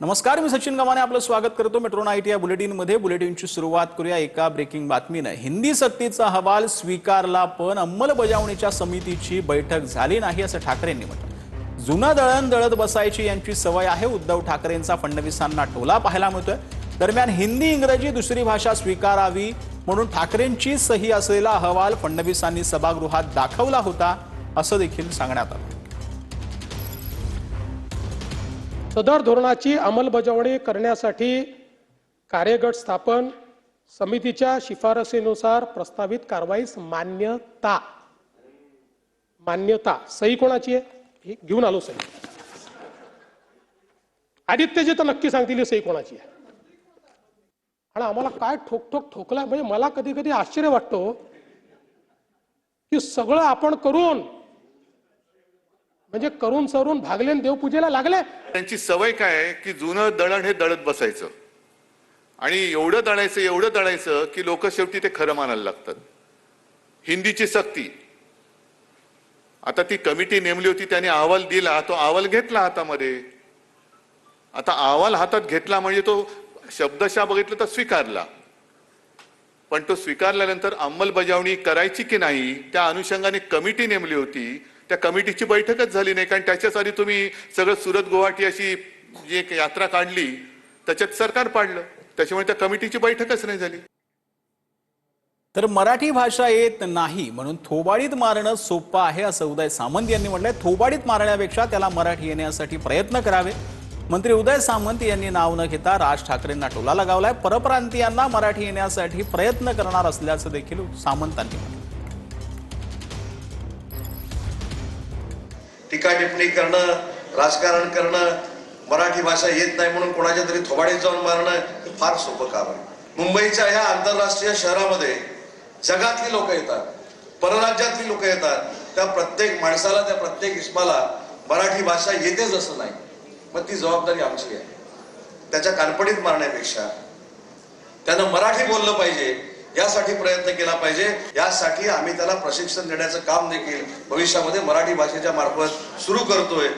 नमस्कार, मी सचिन गमाने आपलं स्वागत करतो मेट्रो नाईट या बुलेटिनमध्ये। बुलेटिनची सुरुवात करूया एका ब्रेकिंग बातमीने। हिंदी सक्तीचा अहवाल स्वीकारला पण अंमलबजावणीच्या समितीची बैठक झाली नाही असं ठाकरेंनी म्हटलं। जुना दळण दळत बसायची यांची सवय आहे, उद्धव ठाकरेंचा फडणवीसांना टोला पाहायला मिळतोय। दरम्यान हिंदी इंग्रजी दुसरी भाषा स्वीकारावी म्हणून ठाकरेंची सही असलेला अहवाल फडणवीसांनी सभागृहात दाखवला होता असं देखील सांगण्यात आलं। सदर धोरणाची अंमलबजावणी करण्यासाठी कार्यगट स्थापन, समितीच्या शिफारसीनुसार प्रस्तावित कारवाईस मान्यता सही कोणाची आहे हे घेऊन आलो। सही आदित्यजी तर नक्की सांगतील ही सही कोणाची आहे। आणि आम्हाला काय ठोकला म्हणजे मला कधी कधी आश्चर्य वाटतो की सगळं आपण करून म्हणजे करून सरून भागले देवपूजेला लागले। त्यांची सवय काय आहे की जुनं दळण हे दळत बसायचं आणि एवढं दळायचं की लोक शेवटी ते खरं मानायला लागतात। हिंदीची सक्ती, आता ती कमिटी नेमली होती, त्याने अहवाल दिला, तो अहवाल घेतला हातामध्ये। आता अहवाल हातात घेतला म्हणजे तो शब्दशः बघितलं तर स्वीकारला, पण तो स्वीकारल्यानंतर अंमलबजावणी करायची की नाही त्या अनुषंगाने कमिटी नेमली होती। त्या कमिटीची बैठकच झाली नाही, कारण त्याच्याच आधी तुम्ही सगळं सुरत गुवाहाटी अशी जी एक यात्रा काढली त्याच्यात सरकार पाडलं, त्याच्यामुळे त्या कमिटीची बैठकच नाही झाली। तर मराठी भाषा येत नाही म्हणून थोबाडीत मारणं सोपं आहे असं उदय सामंत यांनी म्हटलंय। थोबाडीत मारण्यापेक्षा त्याला मराठी येण्यासाठी प्रयत्न करावे। मंत्री उदय सामंत यांनी नाव न घेता राज ठाकरेंना टोला लगावलाय। परप्रांतीयांना मराठी येण्यासाठी प्रयत्न करणार असल्याचं देखील सामंतांनी म्हटलं। टीका टिप्पणी करणं, राजकारण करणं, मराठी भाषा येत नाही म्हणून कोणाच्या तरी थोबाडीत जाऊन मारणं हे फार सोपं काम आहे। मुंबईच्या ह्या आंतरराष्ट्रीय शहरामध्ये जगातली लोक येतात, परराज्यातली लोक येतात, त्या प्रत्येक माणसाला, त्या प्रत्येक इस्माला मराठी भाषा येतेच असं नाही। मग ती जबाबदारी आमची आहे। त्याच्या कानपडीत मारण्यापेक्षा त्यानं मराठी बोललं पाहिजे यासाठी प्रयत्न केला पाहिजे। यासाठी आम्ही त्याला प्रशिक्षण देण्याचं काम देखील भविष्यामध्ये मराठी भाषेच्या मार्फत सुरू करतोय।